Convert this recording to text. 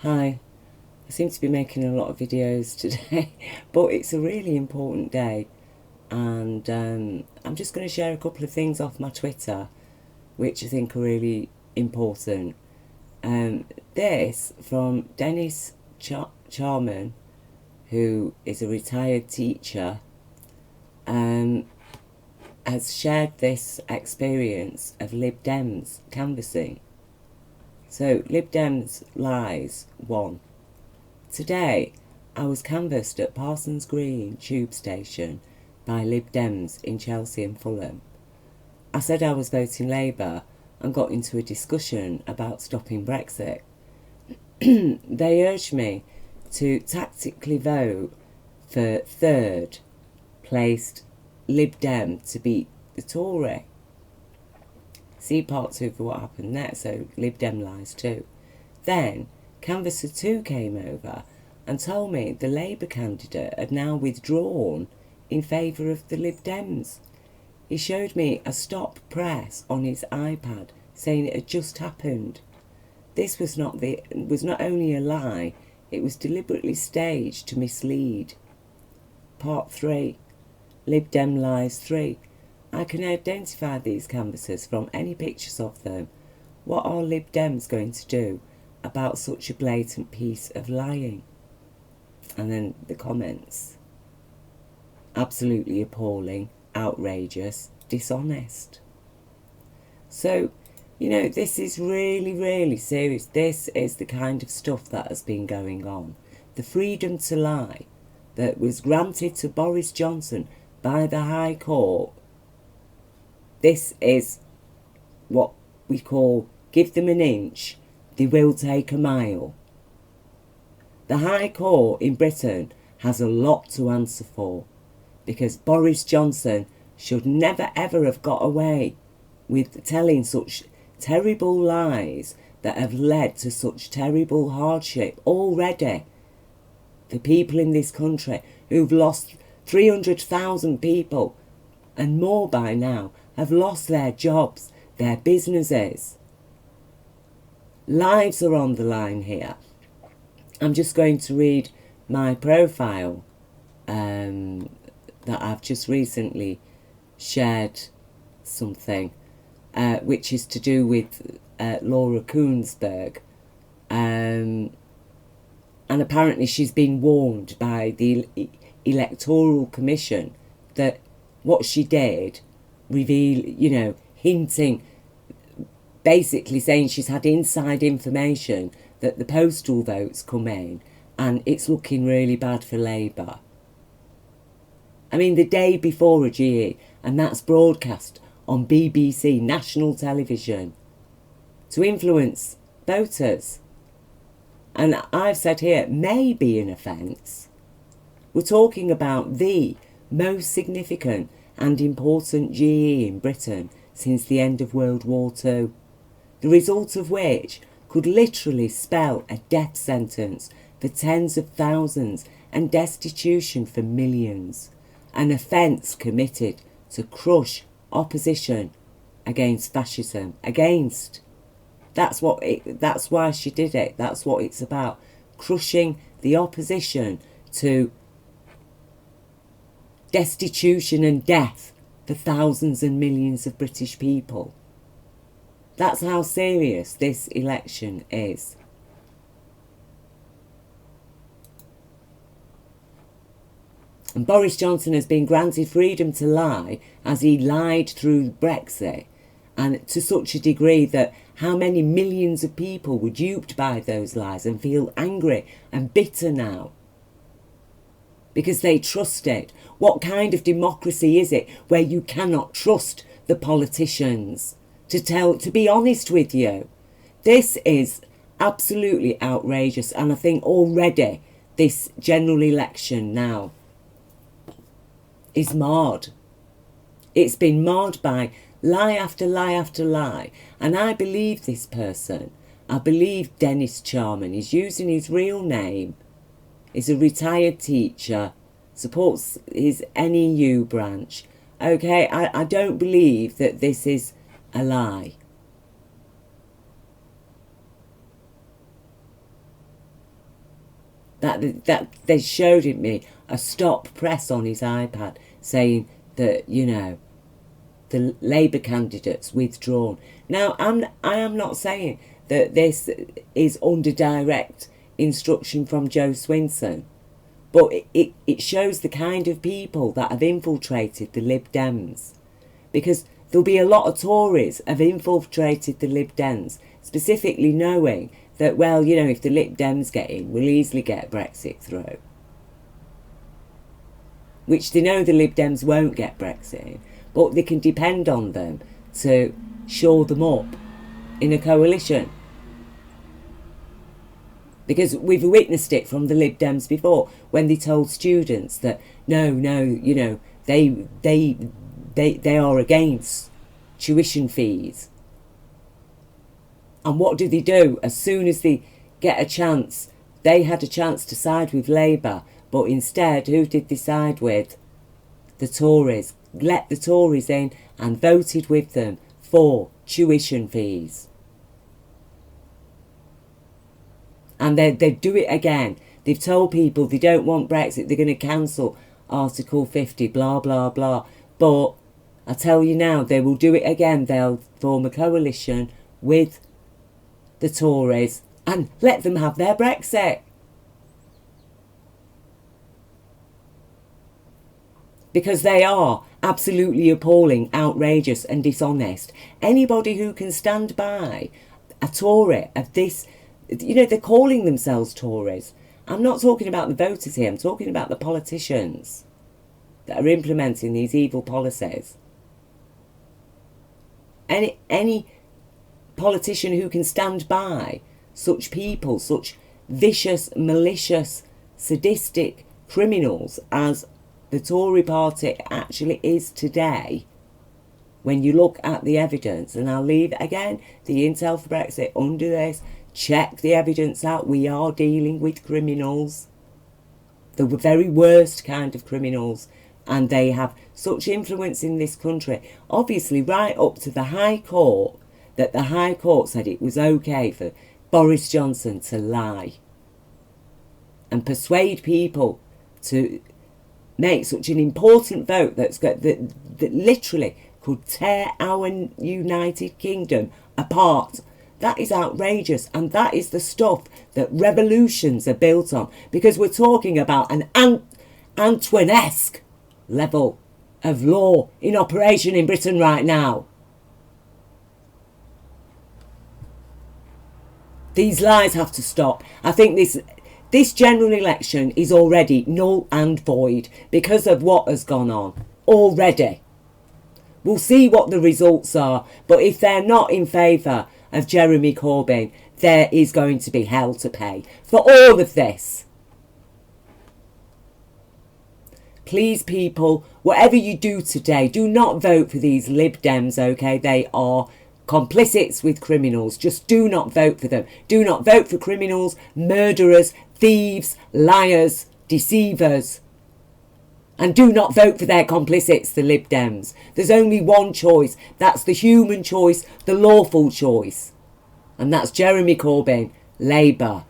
Hi, I seem to be making a lot of videos today, but it's a really important day, and I'm just going to share a couple of things off my Twitter, which I think are really important. Um, this from Dennis Charman, who is a retired teacher, um, has shared this experience of Lib Dems canvassing. So, Lib Dems lies 1. Today, I was canvassed at Parsons Green tube station by Lib Dems in Chelsea and Fulham. I said I was voting Labour and got into a discussion about stopping Brexit. They urged me to tactically vote for third placed Lib Dem to beat the Tory. See part 2 for what happened there, so Lib Dem lies too. Then Canvasser 2 came over and told me the Labour candidate had now withdrawn in favour of the Lib Dems. He showed me a stop press on his iPad saying it had just happened. This was not only a lie, it was deliberately staged to mislead. Part 3. Lib Dem Lies 3. I can identify these canvassers from any pictures of them. What are Lib Dems going to do about such a blatant piece of lying? And then the comments. Absolutely appalling, outrageous, dishonest. So, this is really, really serious. This is the kind of stuff that has been going on. The freedom to lie that was granted to Boris Johnson by the High Court. This is what we call give them an inch, they will take a mile. The High Court in Britain has a lot to answer for, because Boris Johnson should never ever have got away with telling such terrible lies that have led to such terrible hardship already. The people in this country who've lost 300,000 people and more by now have lost their jobs, their businesses. Lives are on the line here. I'm just going to read my profile that I've just recently shared something, which is to do with Laura Koonsberg. And apparently she's been warned by the Electoral Commission that what she did hinting, basically saying she's had inside information that the postal votes come in and it's looking really bad for Labour. I mean, the day before a GE, and that's broadcast on BBC national television to influence voters. And I've said here, may be an offence. We're talking about the most significant and important GE in Britain since the end of World War II, the result of which could literally spell a death sentence for tens of thousands and destitution for millions, an offence committed to crush opposition against fascism, that's why she did it, that's what it's about, crushing the opposition to destitution and death for thousands and millions of British people. That's how serious this election is. And Boris Johnson has been granted freedom to lie as he lied through Brexit, and to such a degree that how many millions of people were duped by those lies and feel angry and bitter now because they trusted. What kind of democracy is it where you cannot trust the politicians to be honest with you? This is absolutely outrageous, and I think already this general election now is marred. It's been marred by lie after lie after lie, and I believe this person. I believe Dennis Charman is using his real name. He's a retired teacher, supports his NEU branch. Okay, I don't believe that this is a lie. that they showed me a stop press on his iPad saying that, you know, the Labour candidate's withdrawn. Now, I am not saying that this is under direct instruction from Joe Swinson, but it shows the kind of people that have infiltrated the Lib Dems. Because there'll be a lot of Tories have infiltrated the Lib Dems, specifically knowing that, well, you know, if the Lib Dems get in, we'll easily get Brexit through. Which they know the Lib Dems won't get Brexit in, but they can depend on them to shore them up in a coalition. Because we've witnessed it from the Lib Dems before, when they told students that, no, you know, they are against tuition fees. And what do? As soon as they get a chance, they had a chance to side with Labour, but instead, who did they side with? The Tories. Let the Tories in and voted with them for tuition fees. And they do it again. They've told people they don't want Brexit, they're going to cancel Article 50, blah, blah, blah. But I tell you now, they will do it again. They'll form a coalition with the Tories and let them have their Brexit. Because they are absolutely appalling, outrageous and dishonest. Anybody who can stand by a Tory of this, you know, they're calling themselves Tories. I'm not talking about the voters here, I'm talking about the politicians that are implementing these evil policies. Any politician who can stand by such people, such vicious, malicious, sadistic criminals as the Tory party actually is today, when you look at the evidence, and I'll leave again the Intel for Brexit under this, check the evidence out. We are dealing with criminals, the very worst kind of criminals, and they have such influence in this country, obviously right up to the High Court, that the High Court said it was okay for Boris Johnson to lie and persuade people to make such an important vote that literally could tear our United Kingdom apart. That is outrageous, and that is the stuff that revolutions are built on, because we're talking about an Antoinesque level of law in operation in Britain right now. These lies have to stop. I think this general election is already null and void because of what has gone on already. We'll see what the results are, but if they're not in favour of Jeremy Corbyn, there is going to be hell to pay for all of this. Please, people, whatever you do today, do not vote for these Lib Dems, okay? They are complicits with criminals. Just do not vote for them. Do not vote for criminals, murderers, thieves, liars, deceivers. And do not vote for their complicits, the Lib Dems. There's only one choice. That's the human choice, the lawful choice. And that's Jeremy Corbyn, Labour.